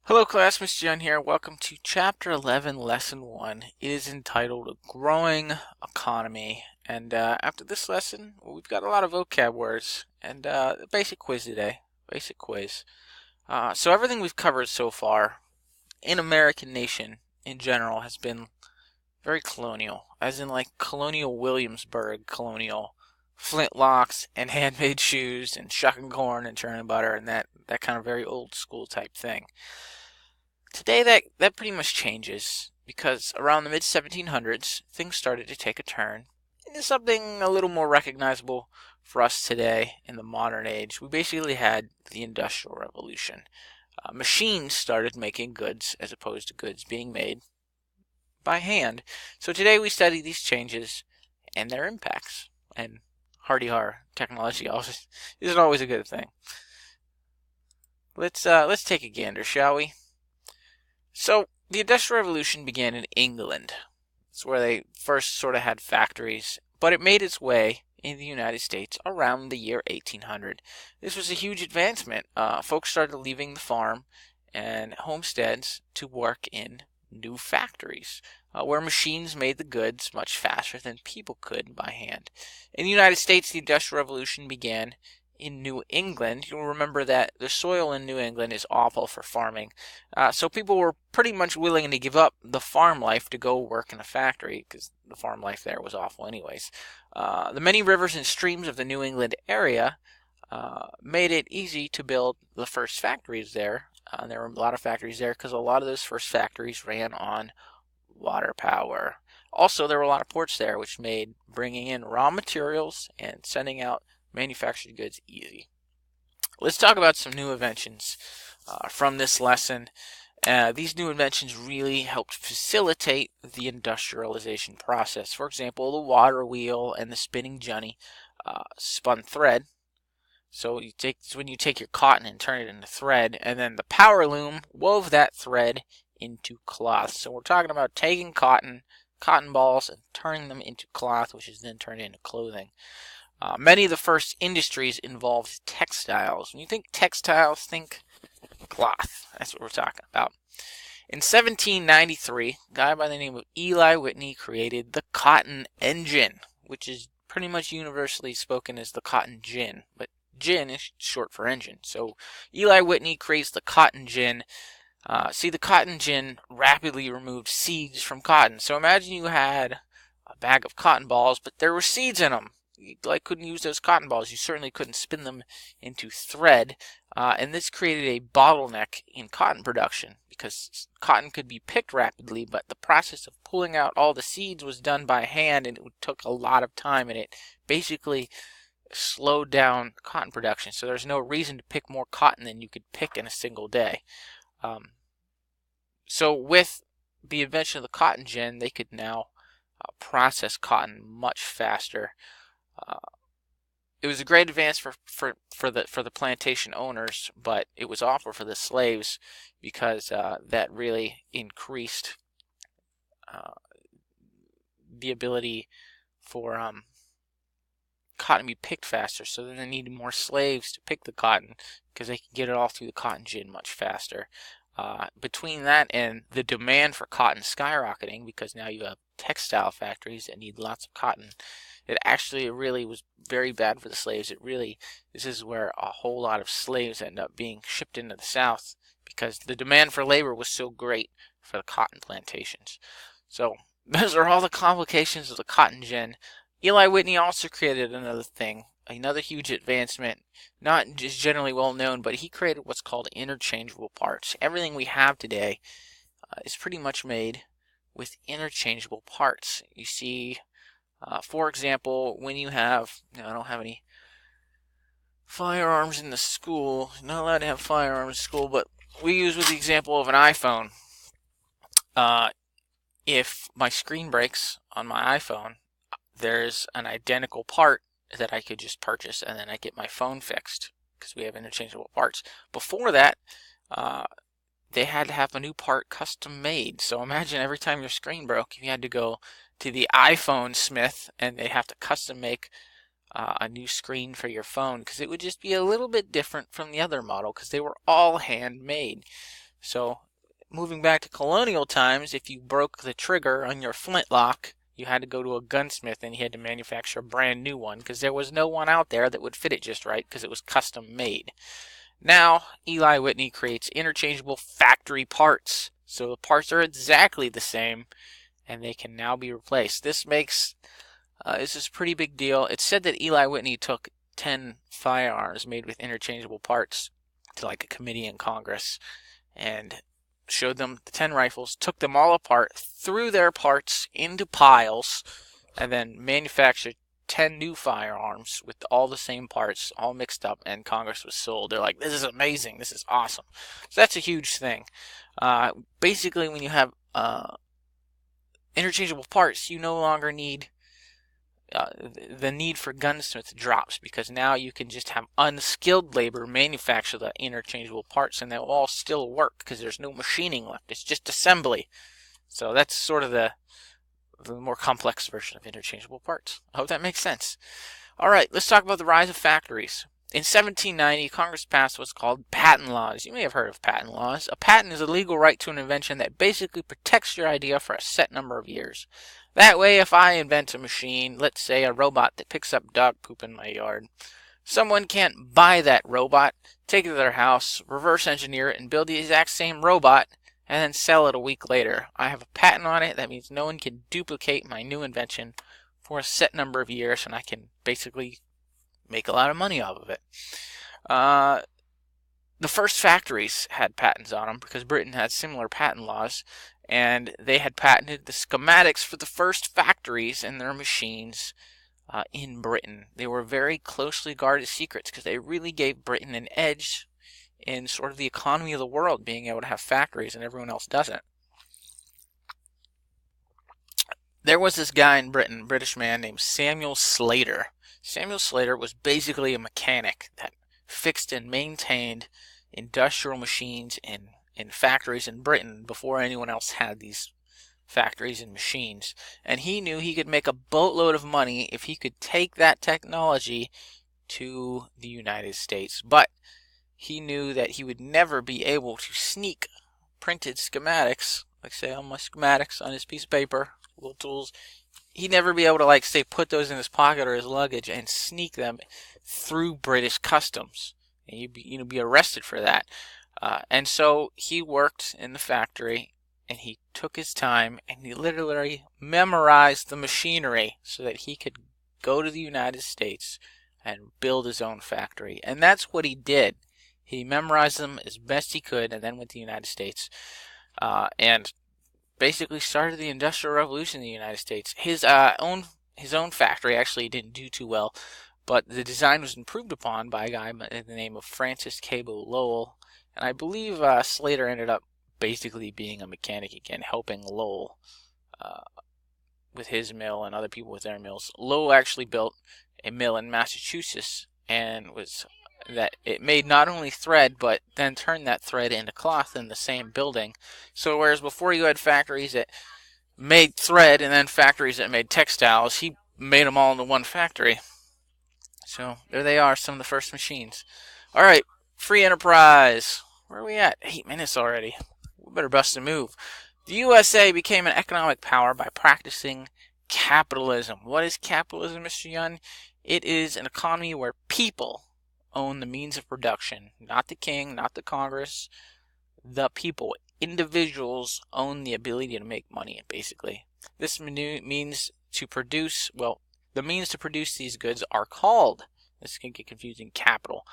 Hello class, Miss Jen here. Welcome to Chapter 11, Lesson 1. It is entitled A Growing Economy. And after this lesson, we've got a lot of vocab words and a basic quiz today. Basic quiz. So everything we've covered so far in American nation in general has been very colonial, as in like colonial Williamsburg colonial. Flintlocks and handmade shoes and shucking corn and churning butter and that kind of very old school type thing. Today that pretty much changes because around the mid 1700s things started to take a turn into something a little more recognizable for us today in the modern age. We basically had the Industrial Revolution. Machines started making goods as opposed to goods being made by hand. So today we study these changes and their impacts. And hardy har, technology isn't always a good thing. Let's take a gander, shall we? So, the Industrial Revolution began in England. It's where they first sort of had factories, but it made its way in the United States around the year 1800. This was a huge advancement. Folks started leaving the farm and homesteads to work in new factories, where machines made the goods much faster than people could by hand. In the United States, the Industrial Revolution began in New England. You'll remember that the soil in New England is awful for farming. So people were pretty much willing to give up the farm life to go work in a factory because the farm life there was awful anyways. The many rivers and streams of the New England area made it easy to build the first factories there. There were a lot of factories there because a lot of those first factories ran on water power. Also, there were a lot of ports there, which made bringing in raw materials and sending out manufactured goods easy. Let's talk about some new inventions from this lesson. These new inventions really helped facilitate the industrialization process. For example, the water wheel and the spinning jenny spun thread. So when you take your cotton and turn it into thread, and then the power loom wove that thread into cloth. So we're talking about taking cotton balls, and turning them into cloth, which is then turned into clothing. Many of the first industries involved textiles. When you think textiles, think cloth. That's what we're talking about. In 1793, a guy by the name of Eli Whitney created the cotton engine, which is pretty much universally spoken as the cotton gin, but gin is short for engine. So Eli Whitney creates the cotton gin. The cotton gin rapidly removed seeds from cotton. So imagine you had a bag of cotton balls, but there were seeds in them. You couldn't use those cotton balls. You certainly couldn't spin them into thread, and this created a bottleneck in cotton production because cotton could be picked rapidly, but the process of pulling out all the seeds was done by hand, and it took a lot of time, and it basically slowed down cotton production. So there's no reason to pick more cotton than you could pick in a single day. So with the invention of the cotton gin, they could now process cotton much faster. It was a great advance for the plantation owners, but it was awful for the slaves because that really increased the ability for cotton to be picked faster. So then they needed more slaves to pick the cotton because they could get it all through the cotton gin much faster. Between that and the demand for cotton skyrocketing, because now you have textile factories that need lots of cotton, it really was very bad for the slaves. This is where a whole lot of slaves end up being shipped into the South because the demand for labor was so great for the cotton plantations. So those are all the complications of the cotton gin. Eli Whitney also created another huge advancement, not just generally well known, but he created what's called interchangeable parts. Everything we have today is pretty much made with interchangeable parts. You see, for example, when you have, I don't have any firearms in the school, you're not allowed to have firearms in school, but we use with the example of an iPhone. If my screen breaks on my iPhone, there's an identical part that I could just purchase and then I get my phone fixed because we have interchangeable parts. Before that, they had to have a new part custom made. So imagine every time your screen broke, you had to go to the iPhone smith and they have to custom make a new screen for your phone because it would just be a little bit different from the other model because they were all handmade. So moving back to colonial times, if you broke the trigger on your flintlock, you had to go to a gunsmith and he had to manufacture a brand new one because there was no one out there that would fit it just right because it was custom made. Now, Eli Whitney creates interchangeable factory parts. So the parts are exactly the same and they can now be replaced. This is a pretty big deal. It's said that Eli Whitney took 10 firearms made with interchangeable parts to like a committee in Congress and showed them the 10 rifles, took them all apart, threw their parts into piles, and then manufactured 10 new firearms with all the same parts, all mixed up, and Congress was sold. They're like, this is amazing, this is awesome. So that's a huge thing. Basically, when you have interchangeable parts, you no longer need the need for gunsmiths drops because now you can just have unskilled labor manufacture the interchangeable parts and they'll all still work because there's no machining left. It's just assembly. So that's sort of the more complex version of interchangeable parts. I hope that makes sense. All right, let's talk about the rise of factories. In 1790, Congress passed what's called patent laws. You may have heard of patent laws. A patent is a legal right to an invention that basically protects your idea for a set number of years. That way, if I invent a machine, let's say a robot that picks up dog poop in my yard, someone can't buy that robot, take it to their house, reverse engineer it, and build the exact same robot, and then sell it a week later. I have a patent on it. That means no one can duplicate my new invention for a set number of years, and I can basically make a lot of money off of it. The first factories had patents on them because Britain had similar patent laws, and they had patented the schematics for the first factories and their machines in Britain. They were very closely guarded secrets because they really gave Britain an edge in sort of the economy of the world, being able to have factories and everyone else doesn't. There was this guy in Britain, British man named Samuel Slater. Samuel Slater was basically a mechanic that fixed and maintained industrial machines in factories in Britain before anyone else had these factories and machines. And he knew he could make a boatload of money if he could take that technology to the United States. But he knew that he would never be able to sneak printed schematics, like say on my schematics on his piece of paper, little tools. He'd never be able to, like, say, put those in his pocket or his luggage and sneak them through British customs. And you'd be arrested for that. And so he worked in the factory, and he took his time, and he literally memorized the machinery so that he could go to the United States and build his own factory. And that's what he did. He memorized them as best he could, and then went to the United States. And basically started the Industrial Revolution in the United States. His own factory actually didn't do too well, but the design was improved upon by a guy by the name of Francis Cable Lowell, and I believe Slater ended up basically being a mechanic again, helping Lowell with his mill and other people with their mills. Lowell actually built a mill in Massachusetts, and it made not only thread, but then turned that thread into cloth in the same building. So whereas before you had factories that made thread and then factories that made textiles, he made them all into one factory. So there they are, some of the first machines. All right, free enterprise. Where are we at? 8 minutes already. We better bust a move. The USA became an economic power by practicing capitalism. What is capitalism, Mr. Young? It is an economy where people own the means of production. Not the king, not the Congress. The people. Individuals own the ability to make money, basically. This means to produce, the means to produce these goods are called, this can get confusing, capital.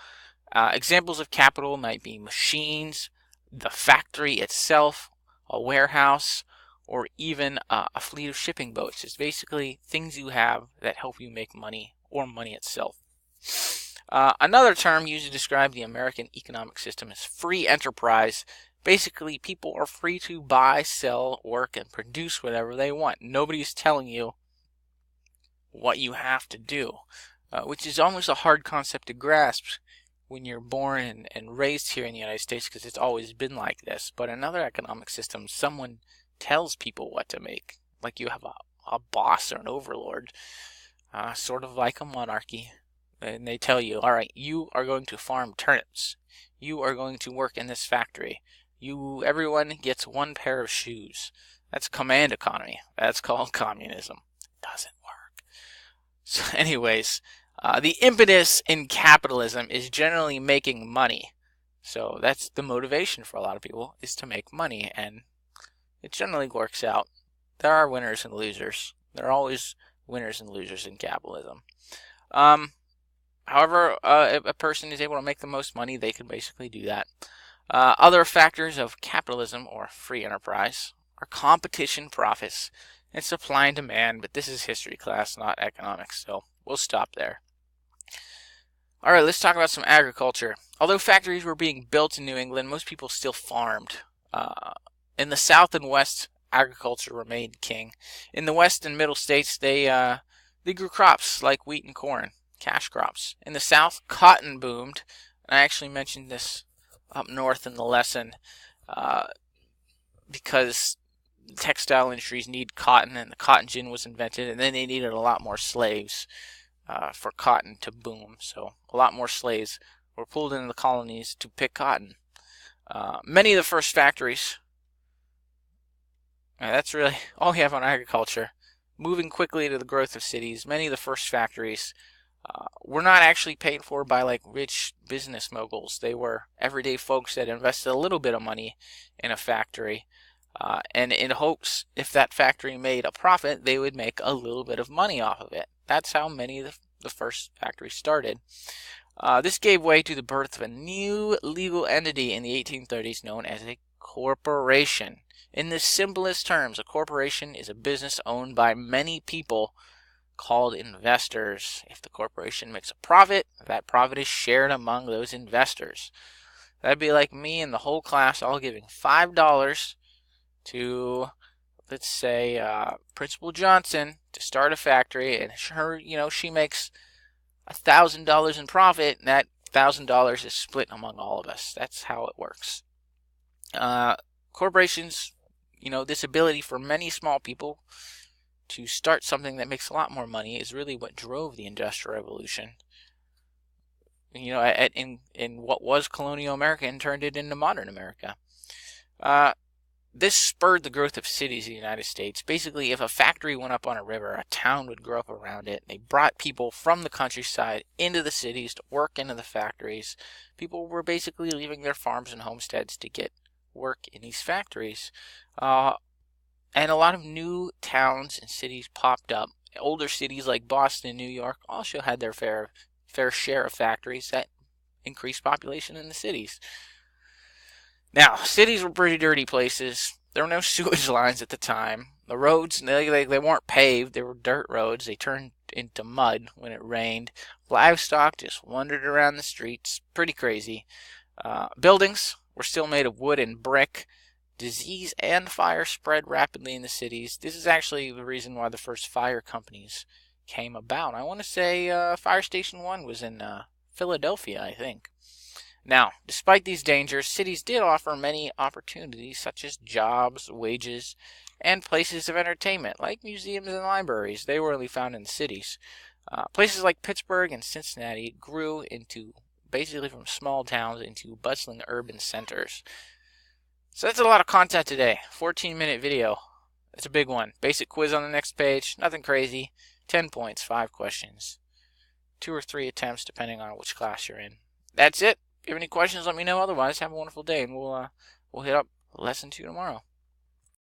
Examples of capital might be machines, the factory itself, a warehouse, or even a fleet of shipping boats. It's basically things you have that help you make money, or money itself. Another term used to describe the American economic system is free enterprise. Basically, people are free to buy, sell, work, and produce whatever they want. Nobody's telling you what you have to do, which is almost a hard concept to grasp when you're born and raised here in the United States, because it's always been like this. But in other economic systems, someone tells people what to make, like you have a boss or an overlord, sort of like a monarchy. And they tell you, all right, you are going to farm turnips. You are going to work in this factory. Everyone gets one pair of shoes. That's command economy. That's called communism. It doesn't work. So anyways, the impetus in capitalism is generally making money. So that's the motivation for a lot of people, is to make money, and it generally works out. There are winners and losers. There are always winners and losers in capitalism. However, if a person is able to make the most money, they can basically do that. Other factors of capitalism, or free enterprise, are competition, profits, and supply and demand, but this is history class, not economics, so we'll stop there. Alright, let's talk about some agriculture. Although factories were being built in New England, most people still farmed. In the South and West, agriculture remained king. In the West and Middle states, they grew crops like wheat and corn, cash crops. In the South, cotton boomed. I actually mentioned this up north in the lesson because textile industries need cotton, and the cotton gin was invented, and then they needed a lot more slaves for cotton to boom. So a lot more slaves were pulled into the colonies to pick cotton. Many of the first factories, that's really all we have on agriculture. Moving quickly to the growth of cities, many of the first factories were not actually paid for by like rich business moguls. They were everyday folks that invested a little bit of money in a factory, and in hopes if that factory made a profit, they would make a little bit of money off of it. That's how many of the first factories started. This gave way to the birth of a new legal entity in the 1830s known as a corporation. In the simplest terms, a corporation is a business owned by many people called investors. If the corporation makes a profit, that profit is shared among those investors. That'd be like me and the whole class all giving $5 to, let's say, Principal Johnson to start a factory, and her, she makes $1,000 in profit, and that $1,000 is split among all of us. That's how it works. Corporations, this ability for many small people to start something that makes a lot more money is really what drove the Industrial Revolution. In what was colonial America and turned it into modern America. This spurred the growth of cities in the United States. Basically, if a factory went up on a river, a town would grow up around it. They brought people from the countryside into the cities to work into the factories. People were basically leaving their farms and homesteads to get work in these factories. And a lot of new towns and cities popped up. Older cities like Boston and New York also had their fair share of factories that increased population in the cities. Now, cities were pretty dirty places. There were no sewage lines at the time. The roads, they weren't paved. They were dirt roads. They turned into mud when it rained. Livestock just wandered around the streets. Pretty crazy. Buildings were still made of wood and brick. Disease and fire spread rapidly in the cities. This is actually the reason why the first fire companies came about. I want to say Fire Station 1 was in Philadelphia, I think. Now, despite these dangers, cities did offer many opportunities such as jobs, wages, and places of entertainment, like museums and libraries. They were only found in the cities. Places like Pittsburgh and Cincinnati grew into, basically from small towns into bustling urban centers. So that's a lot of content today. 14-minute video. It's a big one. Basic quiz on the next page. Nothing crazy. 10 points, 5 questions. 2 or 3 attempts depending on which class you're in. That's it. If you have any questions, let me know. Otherwise, have a wonderful day, and we'll hit up lesson 2 tomorrow.